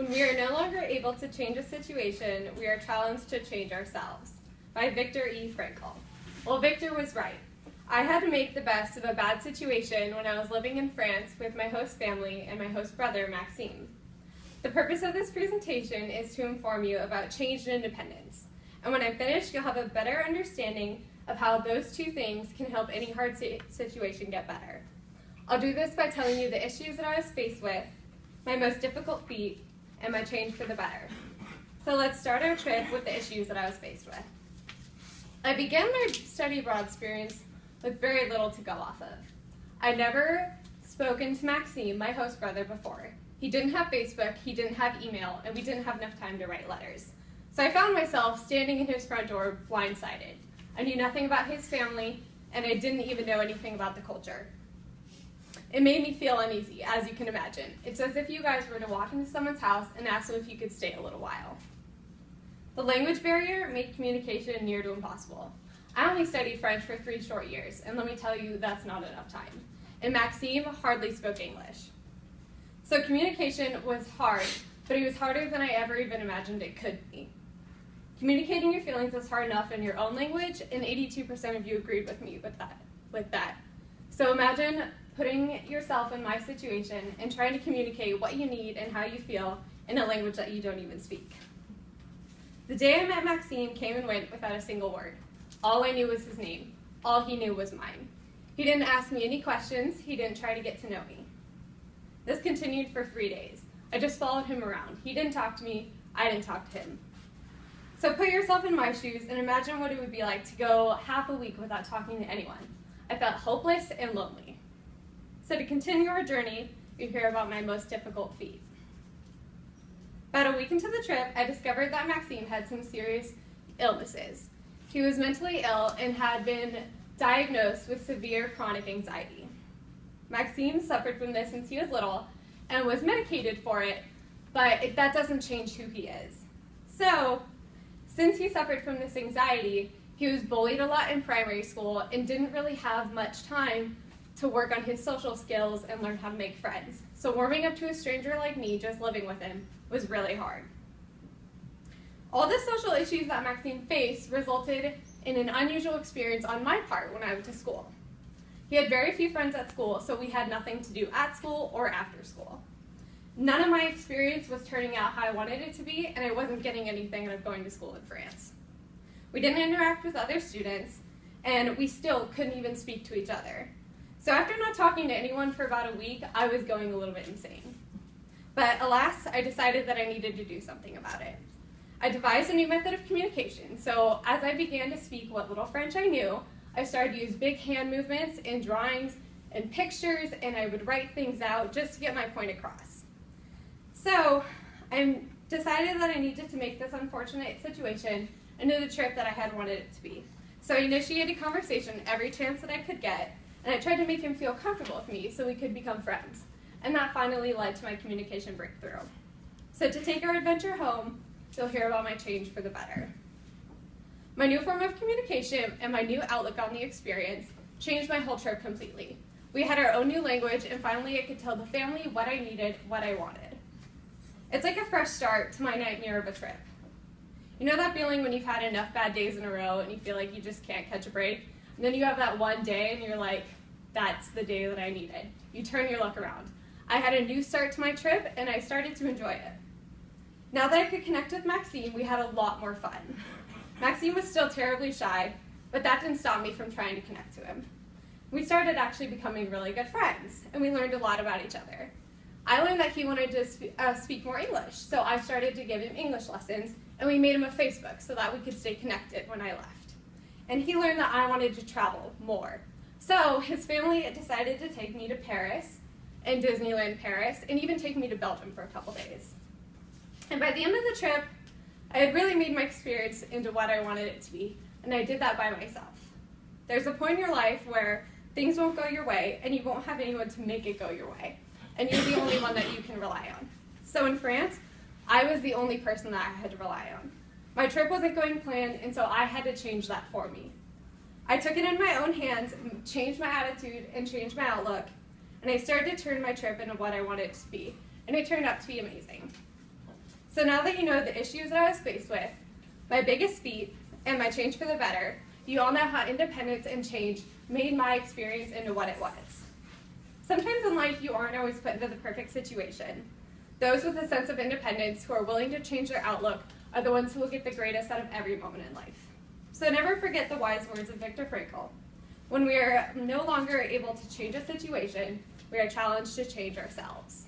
When we are no longer able to change a situation, we are challenged to change ourselves, by Victor E. Thrailkill. Well, Victor was right. I had to make the best of a bad situation when I was living in France with my host family and my host brother, Maxime. The purpose of this presentation is to inform you about change and independence. And when I'm finished, you'll have a better understanding of how those two things can help any hard situation get better. I'll do this by telling you the issues that I was faced with, my most difficult feat, and my change for the better. So let's start our trip with the issues that I was faced with. I began my study abroad experience with very little to go off of. I'd never spoken to Maxime, my host brother, before. He didn't have Facebook, he didn't have email, and we didn't have enough time to write letters. So I found myself standing in his front door blindsided. I knew nothing about his family, and I didn't even know anything about the culture. It made me feel uneasy, as you can imagine. It's as if you guys were to walk into someone's house and ask them if you could stay a little while. The language barrier made communication near to impossible. I only studied French for 3 short years, and let me tell you, that's not enough time. And Maxime hardly spoke English. So communication was hard, but it was harder than I ever even imagined it could be. Communicating your feelings is hard enough in your own language, and 82% of you agreed with me with that. So imagine putting yourself in my situation and trying to communicate what you need and how you feel in a language that you don't even speak. The day I met Maxime came and went without a single word. All I knew was his name. All he knew was mine. He didn't ask me any questions. He didn't try to get to know me. This continued for 3 days. I just followed him around. He didn't talk to me. I didn't talk to him. So put yourself in my shoes and imagine what it would be like to go half a week without talking to anyone. I felt hopeless and lonely. So to continue our journey, you hear about my most difficult feat. About a week into the trip, I discovered that Maxime had some serious illnesses. He was mentally ill and had been diagnosed with severe chronic anxiety. Maxime suffered from this since he was little and was medicated for it, but that doesn't change who he is. So, since he suffered from this anxiety, he was bullied a lot in primary school and didn't really have much time to work on his social skills and learn how to make friends. So warming up to a stranger like me just living with him was really hard. All the social issues that Maxime faced resulted in an unusual experience on my part when I went to school. He had very few friends at school, so we had nothing to do at school or after school. None of my experience was turning out how I wanted it to be, and I wasn't getting anything out of going to school in France. We didn't interact with other students, and we still couldn't even speak to each other. So after not talking to anyone for about a week, I was going a little bit insane. But alas, I decided that I needed to do something about it. I devised a new method of communication, so as I began to speak what little French I knew, I started to use big hand movements and drawings and pictures, and I would write things out just to get my point across. So I decided that I needed to make this unfortunate situation into the trip that I had wanted it to be. So I initiated conversation every chance that I could get, and I tried to make him feel comfortable with me so we could become friends. And that finally led to my communication breakthrough. So to take our adventure home, you'll hear about my change for the better. My new form of communication and my new outlook on the experience changed my whole trip completely. We had our own new language, and finally I could tell the family what I needed, what I wanted. It's like a fresh start to my nightmare of a trip. You know that feeling when you've had enough bad days in a row and you feel like you just can't catch a break? And then you have that one day and you're like, that's the day that I needed. You turn your luck around. I had a new start to my trip and I started to enjoy it. Now that I could connect with Maxime, we had a lot more fun. Maxime was still terribly shy, but that didn't stop me from trying to connect to him. We started actually becoming really good friends, and we learned a lot about each other. I learned that he wanted to speak more English, so I started to give him English lessons, and we made him a Facebook so that we could stay connected when I left. And he learned that I wanted to travel more. So his family decided to take me to Paris, and Disneyland Paris, and even take me to Belgium for a couple days. And by the end of the trip, I had really made my experience into what I wanted it to be, and I did that by myself. There's a point in your life where things won't go your way, and you won't have anyone to make it go your way, and you're the only one that you can rely on. So in France, I was the only person that I had to rely on. My trip wasn't going planned, and so I had to change that for me. I took it in my own hands, changed my attitude, and changed my outlook, and I started to turn my trip into what I wanted it to be, and it turned out to be amazing. So now that you know the issues that I was faced with, my biggest feat, and my change for the better, you all know how independence and change made my experience into what it was. Sometimes in life you aren't always put into the perfect situation. Those with a sense of independence who are willing to change their outlook are the ones who will get the greatest out of every moment in life. So never forget the wise words of Viktor Frankl. When we are no longer able to change a situation, we are challenged to change ourselves.